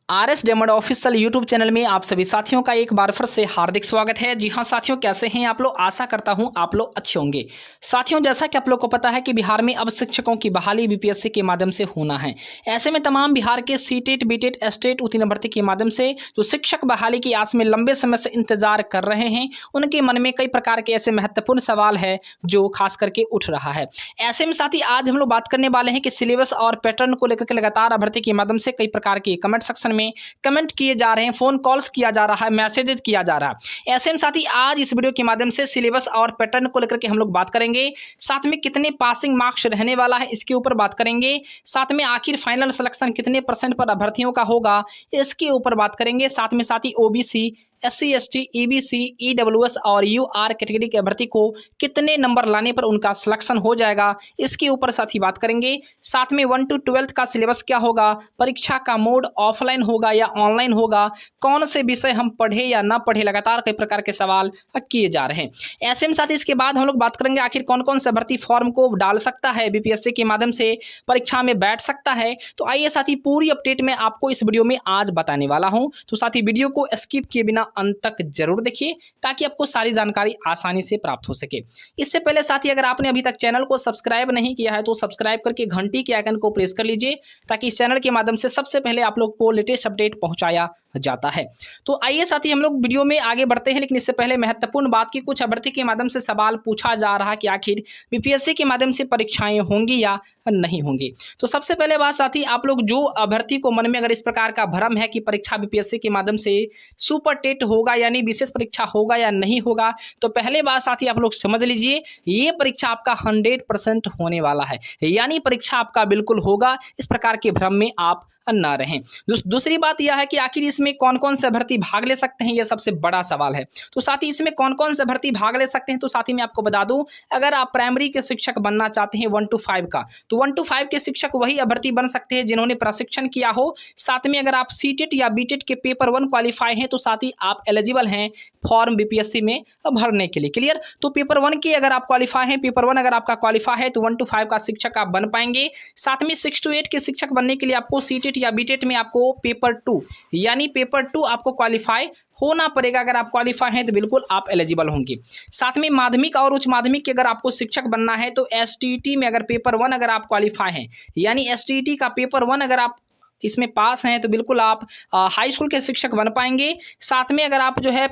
RS diamond official YouTube channel में आप सभी साथियों का एक बार फिर से हार्दिक स्वागत है। जी हाँ साथियों, कैसे हैं आप लोग? आशा करता हूं आप लोग अच्छे होंगे। साथियों, जैसा कि आप लोग को पता है कि बिहार में अब शिक्षकों की बहाली बीपीएससी के माध्यम से होना है। ऐसे में तमाम बिहार के सीटेट, बीटेट, एस्टेट उत्तीर्ण भर्ती के माध्यम से जो शिक्षक बहाली की आस में लंबे समय से इंतजार कर रहे हैं, उनके मन में कई प्रकार के ऐसे महत्वपूर्ण सवाल है जो खास करके उठ रहा है। ऐसे में साथी आज हम लोग बात करने वाले हैं कि सिलेबस और पैटर्न को लेकर के लगातार भर्ती के माध्यम से कई प्रकार के कमेंट सेक्शन में कमेंट किए जा रहे हैं, फोन कॉल्स किया जा रहा है, मैसेजेस किया जा रहा है। ऐसे में साथी आज इस वीडियो के माध्यम से सिलेबस और पैटर्न को लेकर के हम लोग बात करेंगे। साथ में कितने पासिंग मार्क्स रहने वाला है इसके ऊपर बात करेंगे। साथ में आखिर फाइनल सिलेक्शन कितने % पर अभ्यर्थियों का होगा इसके ऊपर बात करेंगे। साथ में साथी OBC, SC, ST, EBC, EWS और UR कैटेगरी के अभ्यर्थी को कितने नंबर लाने पर उनका सिलेक्शन हो जाएगा इसके ऊपर साथ ही बात करेंगे। साथ में 1 to 12 का सिलेबस क्या होगा, परीक्षा का मोड ऑफलाइन होगा या ऑनलाइन होगा, कौन से विषय हम पढ़े या ना पढ़े, लगातार कई प्रकार के सवाल किए जा रहे हैं। ऐसे में साथ ही इसके बाद हम लोग बात करेंगे आखिर कौन कौन से भर्ती फॉर्म को डाल सकता है, बीपीएससी के माध्यम से परीक्षा में बैठ सकता है। तो आइए साथी पूरी अपडेट में आपको इस वीडियो में आज बताने वाला हूं। तो साथी वीडियो को स्किप किए बिना अंत तक जरूर देखिए ताकि आपको सारी जानकारी आसानी से प्राप्त हो सके। इससे पहले साथी अगर आपने अभी तक चैनल को सब्सक्राइब नहीं किया है तो सब्सक्राइब करके घंटी के आइकन को प्रेस कर लीजिए ताकि इस चैनल के माध्यम से सबसे पहले आप लोग को लेटेस्ट अपडेट पहुंचाया जाता है। तो आइए साथी हम लोग वीडियो में आगे बढ़ते हैं, लेकिन इससे पहले महत्वपूर्ण बात की कुछ अभ्यर्थी के माध्यम से सवाल पूछा जा रहा है कि आखिर बीपीएससी के माध्यम से परीक्षाएं होंगी या नहीं होंगी। तो सबसे पहले बात साथी, आप लोग जो अभ्यर्थी को मन में अगर इस प्रकार का भ्रम है कि परीक्षा बीपीएससी के माध्यम से सुपर टेट होगा यानी विशेष परीक्षा होगा या नहीं होगा, तो पहले बात साथी आप लोग समझ लीजिए ये परीक्षा आपका 100% होने वाला है, यानी परीक्षा आपका बिल्कुल होगा। इस प्रकार के भ्रम में आप ना रहें। दूसरी बात यह है कि आखिर इसमें कौन कौन से अभ्यर्थी भाग ले सकते हैं, यह सबसे बड़ा सवाल है। तो साथ ही इसमें कौन कौन से अभ्यर्थी भाग ले सकते हैं, तो साथ ही मैं आपको बता दूं, अगर आप प्राइमरी के शिक्षक बनना चाहते हैं 1 to 5 का, तो 1 to 5 के शिक्षक वही अभ्यर्थी बन सकते हैं जिन्होंने प्रशिक्षण किया हो। साथ में अगर आप सीटेट या बीटेट के पेपर 1 क्वालिफाई हैं तो साथ ही आप एलिजिबल हैं फॉर्म बीपीएससी में भरने के लिए। क्लियर? तो पेपर 1 के अगर आप क्वालिफाई हैं, पेपर 1 अगर आपका क्वालिफाई है तो 1 to 5 का शिक्षक आप बन पाएंगे। साथ में 6 to 8 के शिक्षक बनने के लिए आपको सीटेट या बीटेट में आपको पेपर 2 यानी पेपर 2 आपको क्वालिफाई होना पड़ेगा। अगर आप क्वालिफाई हैं तो बिल्कुल आप एलिजिबल होंगे। साथ में माध्यमिक और उच्च माध्यमिक के अगर आपको शिक्षक बनना है तो एसटीईटी में अगर पेपर 1 अगर आप क्वालिफाई हैं, यानी एसटीईटी का पेपर 1 अगर आप इसमें पास हैं तो बिल्कुल आप हाई स्कूल के शिक्षक बन पाएंगे। साथ में अगर आप जो है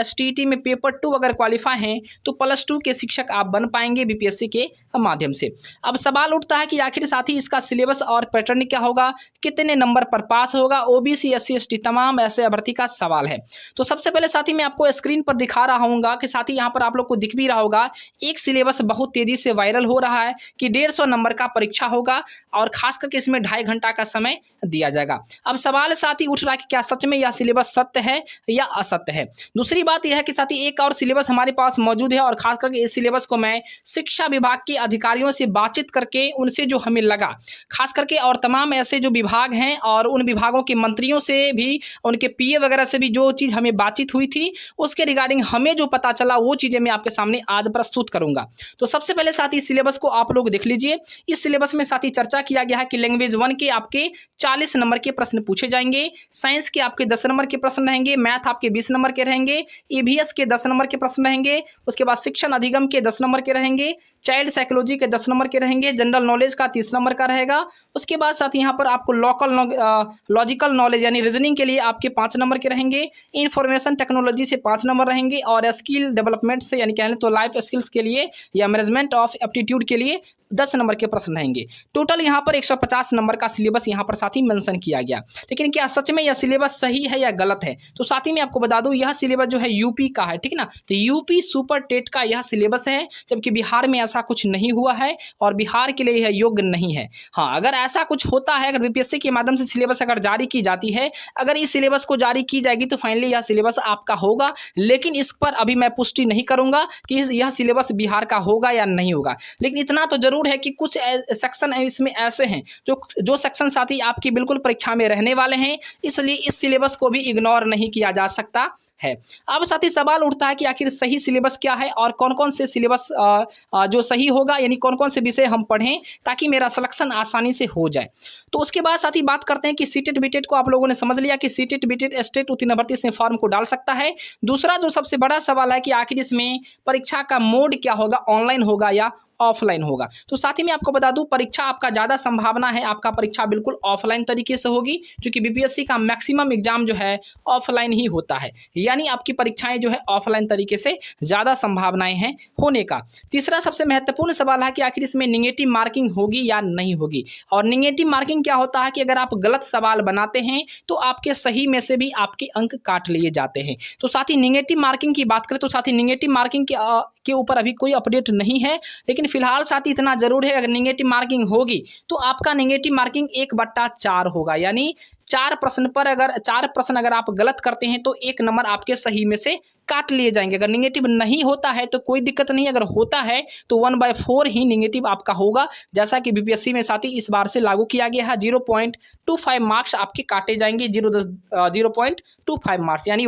एसटीईटी में पेपर 2 अगर क्वालिफाई हैं तो +2 के शिक्षक आप बन पाएंगे बीपीएससी के माध्यम से। अब सवाल उठता है कि आखिर साथी इसका सिलेबस और पैटर्न क्या होगा, कितने नंबर पर पास होगा, ओबीसी, SC, ST तमाम ऐसे अभ्यर्थी का सवाल है। तो सबसे पहले साथी मैं आपको स्क्रीन पर दिखा रहा हूँ कि साथी यहाँ पर आप लोग को दिख भी रहा होगा एक सिलेबस बहुत तेजी से वायरल हो रहा है कि 150 नंबर का परीक्षा होगा और खास करके इसमें 2.5 घंटा का समय दिया जाएगा। अब सवाल साथी उठ रहा है कि क्या सच में यह सिलेबस सत्य है या असत्य है। दूसरी बात यह है कि साथी एक और सिलेबस हमारे पास मौजूद है और खास करके इस सिलेबस को मैं शिक्षा विभाग के अधिकारियों से बातचीत करके उनसे जो हमें लगा, खास करके और तमाम ऐसे जो विभाग हैं और उन विभागों के मंत्रियों से भी, उनके पीए वगैरह से भी जो चीज़ हमें बातचीत हुई थी उसके रिगार्डिंग हमें जो पता चला वो चीज़ें मैं आपके सामने आज प्रस्तुत करूंगा। तो सबसे पहले साथी सिलेबस को आप लोग देख लीजिए। इस सिलेबस में साथी चर्चा किया गया है कि लैंग्वेज 1 के आपके 40 नंबर के प्रश्न पूछे जाएंगे, साइंस के आपके 10 नंबर के प्रश्न रहेंगे, मैथ आपके 20 नंबर के रहेंगे, ईवीएस के 10 नंबर के प्रश्न रहेंगे, उसके बाद शिक्षण अधिगम के 10 नंबर के रहेंगे, चाइल्ड साइकोलॉजी के 10 नंबर के रहेंगे, जनरल नॉलेज का 30 नंबर का रहेगा। उसके बाद साथ यहाँ पर आपको लॉजिकल नॉलेज यानी रीजनिंग के लिए आपके 5 नंबर के रहेंगे, इंफॉर्मेशन टेक्नोलॉजी से 5 नंबर रहेंगे और स्किल डेवलपमेंट से यानी कह लें तो लाइफ स्किल्स के लिए या मैनेजमेंट ऑफ एप्टीट्यूड के लिए 10 नंबर के प्रश्न रहेंगे। टोटल यहाँ पर 150 नंबर का सिलेबस यहाँ पर साथी मेंशन किया गया। लेकिन क्या सच में यह सिलेबस सही है या गलत है, तो साथी मैं आपको बता दूं यह सिलेबस जो है यूपी का है, ठीक ना। तो यूपी सुपर टेट का यह सिलेबस है, जबकि बिहार में ऐसा कुछ नहीं हुआ है और बिहार के लिए यह योग्य नहीं है। हाँ, अगर ऐसा कुछ होता है, अगर बीपीएससी के माध्यम से सिलेबस अगर जारी की जाती है, अगर इस सिलेबस को जारी की जाएगी तो फाइनली यह सिलेबस आपका होगा। लेकिन इस पर अभी मैं पुष्टि नहीं करूंगा कि यह सिलेबस बिहार का होगा या नहीं होगा। लेकिन इतना तो जरूर ज़रूर है कि कुछ सेक्शन इसमें ऐसे हैं जो सेक्शन साथी आपकी बिल्कुल परीक्षा में रहने वाले हैं, इसलिए इस सिलेबस को भी इग्नोर नहीं किया जा सकता है। अब साथ ही सवाल उठता है कि आखिर सही सिलेबस क्या है और कौन-कौन से सिलेबस जो सही होगा, यानी कौन-कौन से विषय हम पढ़ें ताकि मेरा सिलेक्शन आसानी से हो जाए। तो उसके बाद साथ ही बात करते हैं कि सीटेट बीटेट को आप लोगों ने समझ लिया कि सीटेट बीटेट स्टेट उत्तीर्ण अभ्यर्थी इसमें फॉर्म को डाल सकता है। दूसरा जो सबसे बड़ा सवाल है कि आखिर इसमें परीक्षा का मोड क्या होगा, ऑनलाइन होगा या ऑफलाइन होगा। तो साथ ही मैं आपको बता दूं, परीक्षा आपका ज़्यादा संभावना है आपका परीक्षा बिल्कुल ऑफलाइन तरीके से होगी, क्योंकि बीपीएससी का मैक्सिमम एग्जाम जो है ऑफलाइन ही होता है, यानी आपकी परीक्षाएं जो है ऑफलाइन तरीके से ज़्यादा संभावनाएं हैं होने का। तीसरा सबसे महत्वपूर्ण सवाल है कि आखिर इसमें निगेटिव मार्किंग होगी या नहीं होगी। और निगेटिव मार्किंग क्या होता है कि अगर आप गलत सवाल बनाते हैं तो आपके सही में से भी आपके अंक काट लिए जाते हैं। तो साथ ही निगेटिव मार्किंग की बात करें तो साथ ही निगेटिव मार्किंग के ऊपर अभी कोई अपडेट नहीं है, लेकिन फिलहाल साथ ही इतना जरूर है, अगर निगेटिव मार्किंग होगी तो आपका निगेटिव मार्किंग 1/4 होगा, यानी 4 प्रश्न अगर आप गलत करते हैं तो 1 नंबर आपके सही में से काट लिए जाएंगे। अगर निगेटिव नहीं होता है तो कोई दिक्कत नहीं, अगर होता है तो 1/4 ही निगेटिव आपका होगा, जैसा कि बीपीएससी में साथ ही इस बार से लागू किया गया है। 0.25 मार्क्स आपके काटे जाएंगे, 0.25 मार्क्स, यानी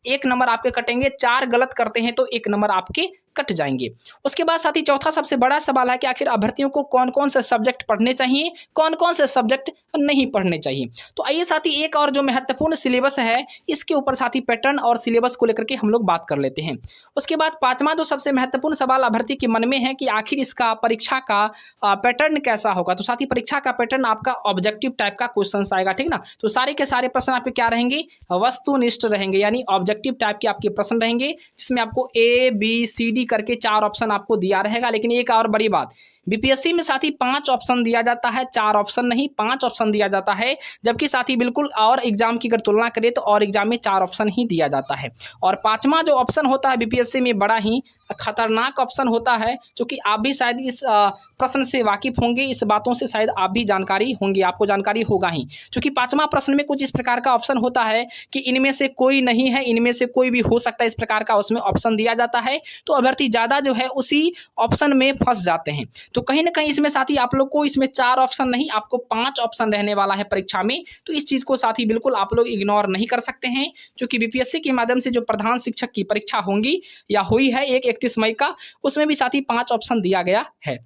1 नंबर आपके कटेंगे। 4 गलत करते हैं तो 1 नंबर आपके कट जाएंगे। उसके बाद साथ ही चौथा सबसे बड़ा सवाल है कि आखिर अभ्यर्थियों को कौन कौन से सब्जेक्ट पढ़ने चाहिए, कौन कौन से सब्जेक्ट नहीं पढ़ने चाहिए। तो आइए साथी एक और जो महत्वपूर्ण सिलेबस है इसके ऊपर साथी पैटर्न और सिलेबस को लेकर के हम लोग बात कर लेते हैं। उसके बाद पांचवा जो सबसे महत्वपूर्ण सवाल अभ्यर्थी के मन में है कि आखिर इसका परीक्षा का पैटर्न कैसा होगा। तो साथी परीक्षा का पैटर्न आपका ऑब्जेक्टिव टाइप का क्वेश्चन आएगा, ठीक ना। तो सारे के सारे प्रश्न आपके क्या रहेंगे, वस्तुनिष्ठ रहेंगे, यानी ऑब्जेक्टिव टाइप के आपके प्रश्न रहेंगे, जिसमें आपको ABCD करके 4 ऑप्शन आपको दिया रहेगा। लेकिन एक और बड़ी बात, बीपीएससी में साथी 5 ऑप्शन दिया जाता है, 4 ऑप्शन नहीं 5 ऑप्शन दिया जाता है, जबकि साथी बिल्कुल और एग्जाम की अगर तुलना करें तो और एग्जाम में 4 ऑप्शन ही दिया जाता है। और पांचवा जो ऑप्शन होता है बीपीएससी में बड़ा ही खतरनाक ऑप्शन होता है, जो कि आप भी शायद इस प्रश्न से वाकिफ होंगे, इस बातों से शायद आप भी जानकारी होंगे, आपको जानकारी होगा ही। क्योंकि पांचवा प्रश्न में कुछ इस प्रकार का ऑप्शन होता है कि इनमें से कोई नहीं है, इनमें से कोई भी हो सकता है, इस प्रकार का उसमें ऑप्शन दिया जाता है। तो अभ्यर्थी ज़्यादा जो है उसी ऑप्शन में फंस जाते हैं। तो कहीं ना कहीं इसमें साथी आप लोग को इसमें 4 ऑप्शन नहीं, आपको 5 ऑप्शन रहने वाला है परीक्षा में। तो इस चीज़ को साथी बिल्कुल आप लोग इग्नोर नहीं कर सकते हैं, क्योंकि बीपीएससी के माध्यम से जो प्रधान शिक्षक की परीक्षा होंगी या हुई है 31 मई का, उसमें भी साथी 5 ऑप्शन दिया गया है।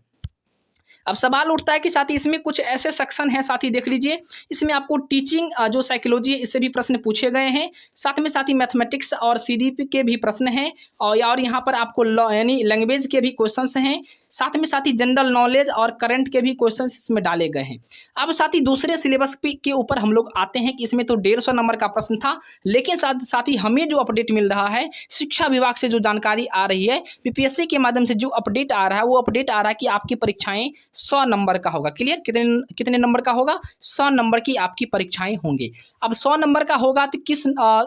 अब सवाल उठता है कि साथी इसमें कुछ ऐसे सेक्शन हैं, साथी देख लीजिए, इसमें आपको टीचिंग जो साइकोलॉजी है इससे भी प्रश्न पूछे गए हैं, साथ में साथी मैथमेटिक्स और सीडीपी के भी प्रश्न हैं, और यहाँ पर आपको यानी लैंग्वेज के भी क्वेश्चंस हैं, साथ में साथी जनरल नॉलेज और करंट के भी क्वेश्चंस इसमें डाले गए हैं। अब साथी दूसरे सिलेबस के ऊपर हम लोग आते हैं कि इसमें तो 150 नंबर का प्रश्न था, लेकिन साथी हमें जो अपडेट मिल रहा है शिक्षा विभाग से, जो जानकारी आ रही है बीपीएससी के माध्यम से जो अपडेट आ रहा है, वो अपडेट आ रहा है कि आपकी परीक्षाएं 100 नंबर का होगा। क्लियर, कितने नंबर का होगा, 100 नंबर की आपकी परीक्षाएं होंगी। अब 100 नंबर का होगा तो किस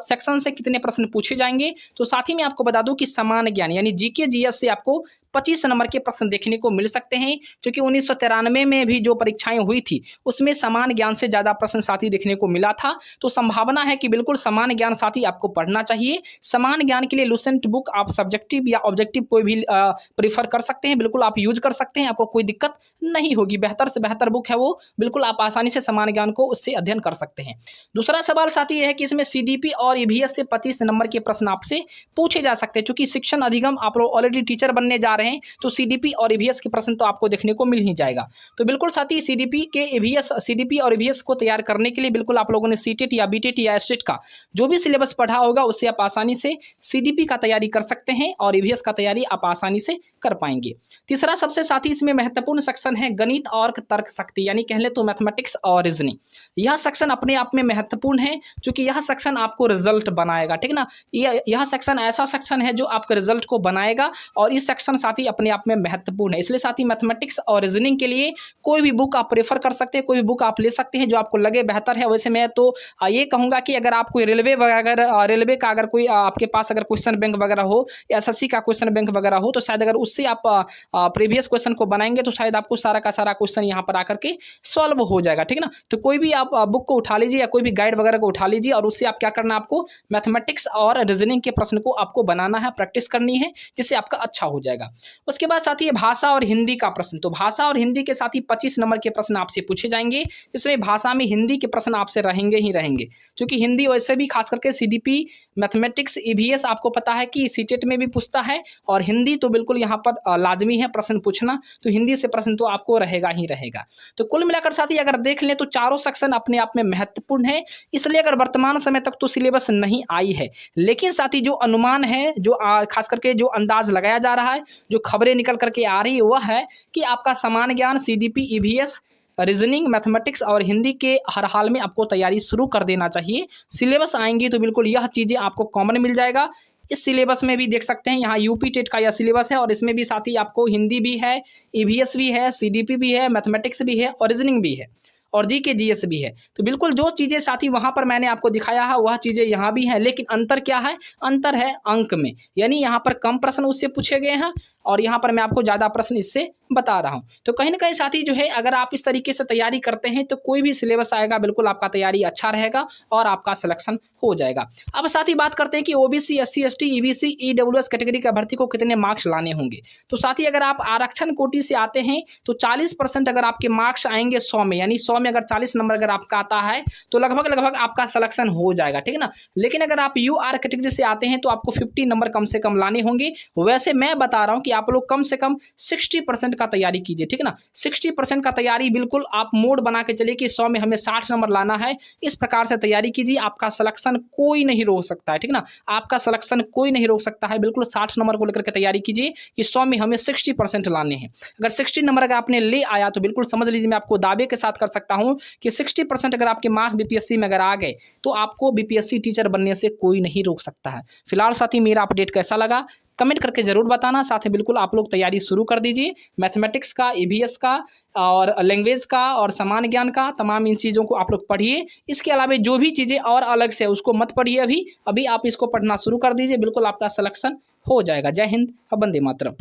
सेक्शन से कितने प्रश्न पूछे जाएंगे। तो साथ ही मैं आपको बता दूं कि सामान्य ज्ञान यानी जीके जीएस से आपको 25 नंबर के प्रश्न देखने को मिल सकते हैं, क्योंकि 1993 में भी जो परीक्षाएं हुई थी उसमें समान ज्ञान से ज़्यादा प्रश्न साथी देखने को मिला था। तो संभावना है कि बिल्कुल समान ज्ञान साथी आपको पढ़ना चाहिए। समान ज्ञान के लिए लुसेंट बुक आप सब्जेक्टिव या ऑब्जेक्टिव कोई भी प्रीफर कर सकते हैं, बिल्कुल आप यूज कर सकते हैं, आपको कोई दिक्कत नहीं होगी। बेहतर से बेहतर बुक है वो, बिल्कुल आप आसानी से समान ज्ञान को उससे अध्ययन कर सकते हैं। दूसरा सवाल साथी यह है कि इसमें सीडीपी और ईवीएस से 25 नंबर के प्रश्न आपसे पूछे जा सकते हैं। चूंकि शिक्षण अधिगम आप लोग ऑलरेडी टीचर बनने जा रहे हैं, तो सीडीपी और ईवीएस के प्रश्न तो आपको देखने को मिल ही जाएगा। तो बिल्कुल साथी सीडीपी और ईवीएस को तैयार करने के लिए बिल्कुल आप लोगों ने सीटेट या बीटेट या एसटेट का जो भी सिलेबस पढ़ा होगा उससे आप आसानी से सीडीपी का तैयारी कर सकते हैं और ईवीएस का तैयारी आप आसानी से कर पाएंगे। तीसरा सबसे साथी इसमें महत्वपूर्ण सेक्शन है गणित और तर्क शक्ति, यानी कह ले तो मैथमेटिक्स और रीजनिंग। यह सेक्शन अपने आप में महत्वपूर्ण है, क्योंकि यह सेक्शन आपको रिजल्ट बनाएगा, ठीक ना। यह सेक्शन ऐसा सेक्शन है जो आपके रिजल्ट को बनाएगा, और इस सेक्शन साथी अपने आप में महत्वपूर्ण है। इसलिए साथी मैथमेटिक्स और रीजनिंग के लिए कोई भी बुक आप प्रेफर कर सकते हैं, कोई भी बुक आप ले सकते हैं जो आपको लगे बेहतर है। वैसे मैं तो ये कहूँगा कि अगर आप कोई रेलवे का अगर कोई आपके पास अगर क्वेश्चन बैंक वगैरह हो या एसएससी का क्वेश्चन बैंक वगैरह हो, तो शायद अगर उससे आप प्रीवियस क्वेश्चन को बनाएंगे तो शायद आपको सारा का सारा क्वेश्चन यहाँ पर आकर के सॉल्व हो जाएगा, ठीक ना। तो कोई भी आप बुक को उठा लीजिए या कोई भी गाइड वगैरह को उठा लीजिए, और उससे आप क्या करना, आपको मैथमेटिक्स और रीजनिंग के प्रश्न को आपको बनाना है, प्रैक्टिस करनी है, जिससे आपका अच्छा हो जाएगा। उसके बाद साथी ये भाषा और हिंदी का प्रश्न, तो भाषा और हिंदी के साथ ही 25 नंबर के प्रश्न आपसे पूछे जाएंगे, जिसमें भाषा में हिंदी के प्रश्न आपसे रहेंगे ही रहेंगे, क्योंकि हिंदी वैसे भी खास करके सीडीपी, मैथमेटिक्स, ईवीएस आपको पता है कि सीटेट में भी पूछता है, और हिंदी तो बिल्कुल यहाँ पर लाजमी है प्रश्न पूछना, तो हिंदी से प्रश्न तो आपको रहेगा ही रहेगा। तो कुल मिलाकर साथी अगर देख लें तो चारों सेक्शन अपने आप में महत्वपूर्ण है, इसलिए अगर वर्तमान समय तक तो सिलेबस नहीं आई है, लेकिन साथी जो अनुमान है, जो खास करके जो अंदाज लगाया जा रहा है, जो खबरें निकल करके आ रही है, वह है कि आपका सामान्य ज्ञान, सीडीपी, ईवीएस, रीजनिंग, मैथमेटिक्स और हिंदी के हर हाल में आपको तैयारी शुरू कर देना चाहिए। सिलेबस आएंगी तो बिल्कुल यह चीज़ें आपको कॉमन मिल जाएगा। इस सिलेबस में भी देख सकते हैं, यहाँ यूपी टेट का यह सिलेबस है, और इसमें भी साथ ही आपको हिंदी भी है, ईवीएस भी है, सीडीपी भी है, मैथमेटिक्स भी है और रीजनिंग भी है, और जीके जीएस भी है। तो बिल्कुल जो चीज़ें साथी वहाँ पर मैंने आपको दिखाया है वह चीज़ें यहाँ भी हैं, लेकिन अंतर क्या है? अंतर है अंक में, यानी यहाँ पर कम प्रश्न उससे पूछे गए हैं, और यहाँ पर मैं आपको ज़्यादा प्रश्न इससे बता रहा हूँ। तो कहीं ना कहीं साथी जो है, अगर आप इस तरीके से तैयारी करते हैं तो कोई भी सिलेबस आएगा बिल्कुल आपका तैयारी अच्छा रहेगा और आपका सिलेक्शन हो जाएगा। अब साथ ही बात करते हैं कि OBC, SC, ST, EBC, EWS category का भर्ती को कितने मार्क्स लाने होंगे। तो साथी अगर आप आरक्षण कोटि से आते हैं तो 40% अगर आपके मार्क्स आएंगे 100 में, यानी 100 में अगर 40 नंबर अगर आपका आता है तो लगभग आपका सिलेक्शन हो जाएगा, ठीक है ना। लेकिन अगर आप यूआर कैटेगरी से आते हैं तो आपको 50 नंबर कम से कम लाने होंगे। वैसे मैं बता रहा हूँ कि आप लोग कम से कम 60% का तैयारी कीजिए, ठीक है ना। 60% का तैयारी बिल्कुल आप मोड बना के चलिए कि 100 में हमें 60 नंबर लाना है, इस प्रकार से तैयारी कीजिए। आपका सिलेक्शन कोई नहीं रोक सकता है, ठीक ना। आपका सिलेक्शन कोई नहीं रोक सकता है, बिल्कुल 60 नंबर को लेकर के तैयारी कीजिए कि 100 में हमें 60% लाने हैं। अगर 60 नंबर अगर आपने ले आया तो बिल्कुल समझ लीजिए, मैं आपको दावे के साथ कर सकता हूं कि 60% अगर आपके मार्क्स बीपीएससी में अगर आ गए तो आपको बीपीएससी टीचर बनने से कोई नहीं रोक सकता है। फिलहाल साथी मेरा अपडेट कैसा लगा कमेंट करके जरूर बताना। साथ ही बिल्कुल आप लोग तैयारी शुरू कर दीजिए, मैथमेटिक्स का, ईवीएस का और लैंग्वेज का और सामान्य ज्ञान का, तमाम इन चीज़ों को आप लोग पढ़िए। इसके अलावा जो भी चीज़ें और अलग से उसको मत पढ़िए, अभी आप इसको पढ़ना शुरू कर दीजिए, बिल्कुल आपका सिलेक्शन हो जाएगा। जय हिंद, वंदे मातरम।